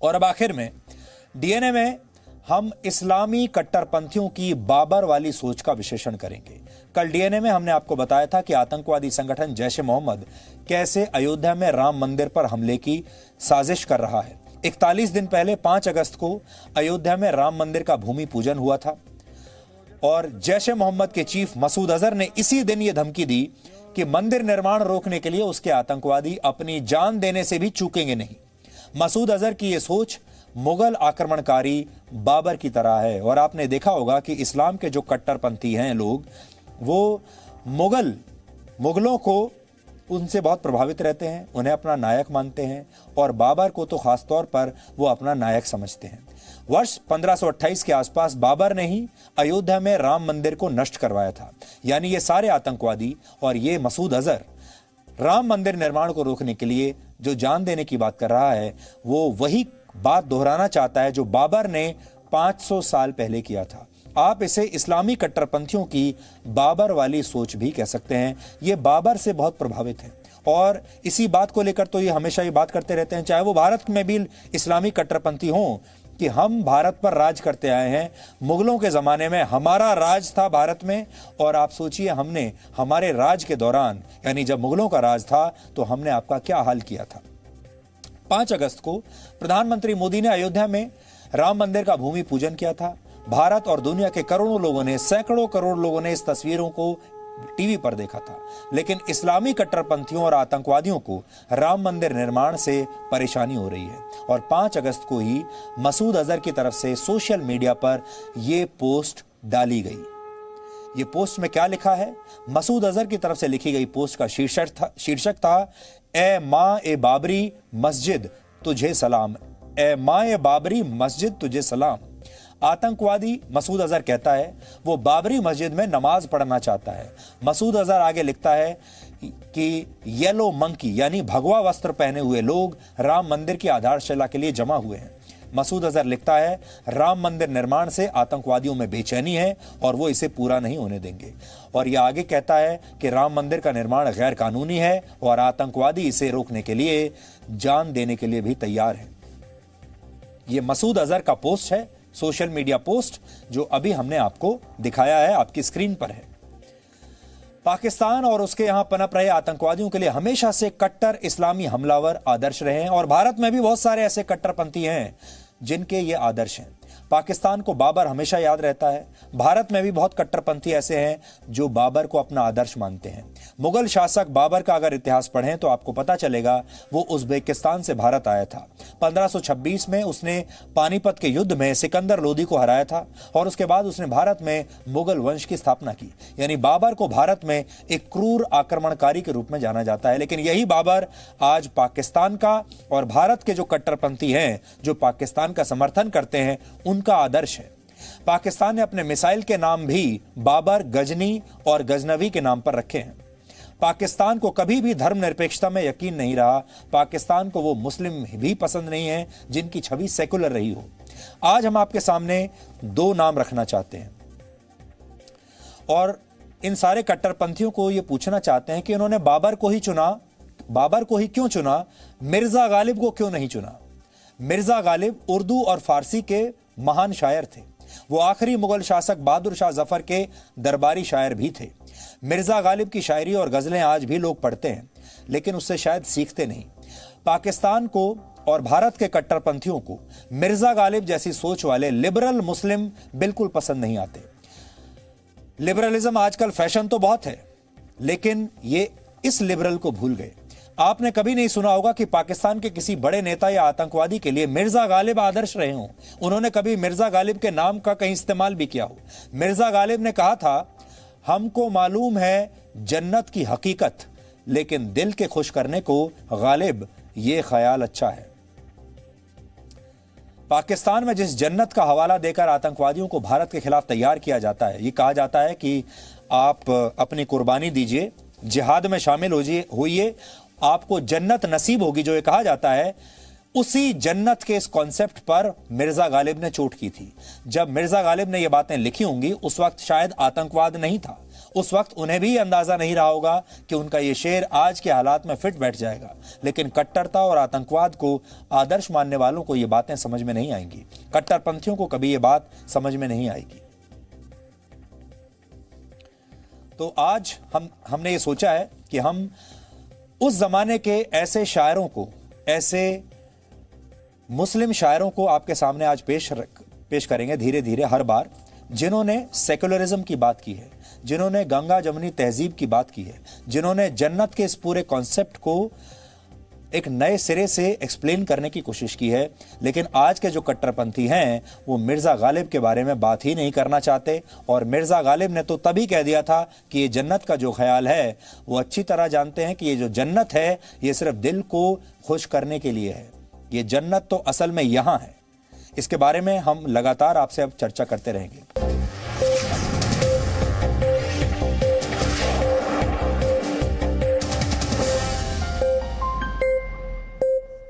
और अब आखिर में डीएनए में हम इस्लामी कट्टरपंथियों की बाबर वाली सोच का विश्लेषण करेंगे। कल डीएनए में हमने आपको बताया था कि आतंकवादी संगठन जैश ए मोहम्मद कैसे अयोध्या में राम मंदिर पर हमले की साजिश कर रहा है। 41 दिन पहले 5 अगस्त को अयोध्या में राम मंदिर का भूमि पूजन हुआ था और जैश ए मोहम्मद के चीफ मसूद अजहर ने इसी दिन यह धमकी दी कि मंदिर निर्माण रोकने के लिए उसके आतंकवादी अपनी जान देने से भी चूकेंगे नहीं। मसूद अजहर की यह सोच मुगल आक्रमणकारी बाबर की तरह है और आपने देखा होगा कि इस्लाम के जो कट्टरपंथी हैं लोग, वो मुगलों को उनसे बहुत प्रभावित रहते हैं, उन्हें अपना नायक मानते हैं और बाबर को तो खास तौर पर वो अपना नायक समझते हैं। वर्ष 1528 के आसपास बाबर ने ही अयोध्या में राम मंदिर को नष्ट करवाया था। यानी ये सारे आतंकवादी और ये मसूद अजहर राम मंदिर निर्माण को रोकने के लिए जो जान देने की बात कर रहा है, वो वही बात दोहराना चाहता है जो बाबर ने 500 साल पहले किया था। आप इसे इस्लामी कट्टरपंथियों की बाबर वाली सोच भी कह सकते हैं। ये बाबर से बहुत प्रभावित है और इसी बात को लेकर तो ये हमेशा ये बात करते रहते हैं, चाहे वो भारत में भी इस्लामी कट्टरपंथी हों, कि हम भारत पर राज करते आए हैं। मुगलों के ज़माने में हमारा राज था भारत में और आप सोचिए हमने हमारे राज के दौरान, यानी जब मुगलों का राज था, तो हमने आपका क्या हाल किया था। 5 अगस्त को प्रधानमंत्री मोदी ने अयोध्या में राम मंदिर का भूमि पूजन किया था। भारत और दुनिया के करोड़ों लोगों ने, सैकड़ों करोड़ लोगों ने इस तस्वीरों को टीवी पर देखा था। लेकिन इस्लामी कट्टरपंथियों और आतंकवादियों को राम मंदिर निर्माण से परेशानी हो रही है और 5 अगस्त को ही मसूद अजहर की तरफ से सोशल मीडिया पर यह पोस्ट डाली गई। ये पोस्ट में क्या लिखा है? मसूद अजहर की तरफ से लिखी गई पोस्ट का शीर्षक था ए माँ ए बाबरी मस्जिद तुझे सलाम। ए माँ ए बाबरी मस्जिद तुझे सलाम। आतंकवादी मसूद अजहर कहता है वो बाबरी मस्जिद में नमाज पढ़ना चाहता है। मसूद अजहर आगे लिखता है कि येलो मंकी यानी भगवा वस्त्र पहने हुए लोग राम मंदिर की आधारशिला के लिए जमा हुए हैं। मसूद अजहर लिखता है राम मंदिर निर्माण से आतंकवादियों में बेचैनी है और वो इसे पूरा नहीं होने देंगे। और यह आगे कहता है कि राम मंदिर का निर्माण गैर कानूनी है और आतंकवादी इसे रोकने के लिए जान देने के लिए भी तैयार है। यह मसूद अजहर का पोस्ट है, सोशल मीडिया पोस्ट, जो अभी हमने आपको दिखाया है, आपकी स्क्रीन पर है। पाकिस्तान और उसके यहां पनप रहे आतंकवादियों के लिए हमेशा से कट्टर इस्लामी हमलावर आदर्श रहे हैं और भारत में भी बहुत सारे ऐसे कट्टरपंथी हैं जिनके ये आदर्श हैं। पाकिस्तान को बाबर हमेशा याद रहता है। भारत में भी बहुत कट्टरपंथी ऐसे हैं जो बाबर को अपना आदर्श मानते हैं। मुगल शासक बाबर का अगर इतिहास पढ़ें तो आपको पता चलेगा वो उज़्बेकिस्तान से भारत आया था। 1526 में उसने पानीपत के युद्ध में सिकंदर लोदी को हराया था और उसके बाद उसने भारत में मुगल वंश की स्थापना की। यानी बाबर को भारत में एक क्रूर आक्रमणकारी के रूप में जाना जाता है। लेकिन यही बाबर आज पाकिस्तान का और भारत के जो कट्टरपंथी हैं, जो पाकिस्तान का समर्थन करते हैं, उनका आदर्श है। पाकिस्तान ने अपने मिसाइल के नाम भी बाबर, गजनी और गजनवी के नाम पर रखे हैं। पाकिस्तान को कभी भी धर्मनिरपेक्षता में यकीन नहीं रहा। पाकिस्तान को वो मुस्लिम भी पसंद नहीं है जिनकी छवि सेकुलर रही हो। आज हम आपके सामने 2 नाम रखना चाहते हैं और इन सारे कट्टरपंथियों को ये पूछना चाहते हैं कि इन्होंने बाबर को ही चुना, बाबर को ही क्यों चुना, मिर्जा गालिब को क्यों नहीं चुना। मिर्जा गालिब उर्दू और फारसी के महान शायर थे। वो आखिरी मुगल शासक बहादुर शाह जफर के दरबारी शायर भी थे। मिर्जा गालिब की शायरी और गजलें आज भी लोग पढ़ते हैं, लेकिन उससे शायद सीखते नहीं। पाकिस्तान को और भारत के कट्टरपंथियों को मिर्जा गालिब जैसी सोच वाले लिबरल मुस्लिम बिल्कुल पसंद नहीं आते। लिबरलिज्म आजकल फैशन तो बहुत है, लेकिन ये इस लिबरल को भूल गए। आपने कभी नहीं सुना होगा कि पाकिस्तान के किसी बड़े नेता या आतंकवादी के लिए मिर्जा गालिब आदर्श रहे हों। उन्होंने कभी मिर्जा गालिब के नाम का कहीं इस्तेमाल भी किया हो। मिर्जा गालिब ने कहा था, हमको मालूम है जन्नत की हकीकत, लेकिन दिल के खुश करने को गालिब ये ख्याल अच्छा है। पाकिस्तान में जिस जन्नत का हवाला देकर आतंकवादियों को भारत के खिलाफ तैयार किया जाता है, ये कहा जाता है कि आप अपनी कुर्बानी दीजिए, जिहाद में शामिल होइए, आपको जन्नत नसीब होगी, जो ये कहा जाता है, उसी जन्नत के इस कॉन्सेप्ट पर मिर्जा गालिब ने चोट की थी। जब मिर्जा गालिब ने ये बातें लिखी होंगी, उस वक्त शायद आतंकवाद नहीं था, उस वक्त उन्हें भी अंदाजा नहीं रहा होगा कि उनका ये शेर आज के हालात में फिट बैठ जाएगा, लेकिन कट्टरता और आतंकवाद को आदर्श मानने वालों को ये बातें समझ में नहीं आएंगी। कट्टरपंथियों को कभी ये बात समझ में नहीं आएगी। तो आज हमने ये सोचा है कि हम उस जमाने के ऐसे शायरों को, ऐसे मुस्लिम शायरों को आपके सामने आज पेश करेंगे धीरे धीरे हर बार, जिन्होंने सेकुलरिज्म की बात की है, जिन्होंने गंगा जमुनी तहजीब की बात की है, जिन्होंने जन्नत के इस पूरे कॉन्सेप्ट को एक नए सिरे से एक्सप्लेन करने की कोशिश की है। लेकिन आज के जो कट्टरपंथी हैं वो मिर्ज़ा गालिब के बारे में बात ही नहीं करना चाहते। और मिर्ज़ा गालिब ने तो तभी कह दिया था कि ये जन्नत का जो ख्याल है वो अच्छी तरह जानते हैं कि ये जो जन्नत है ये सिर्फ दिल को खुश करने के लिए है, ये जन्नत तो असल में यहाँ है। इसके बारे में हम लगातार आपसे अब चर्चा करते रहेंगे।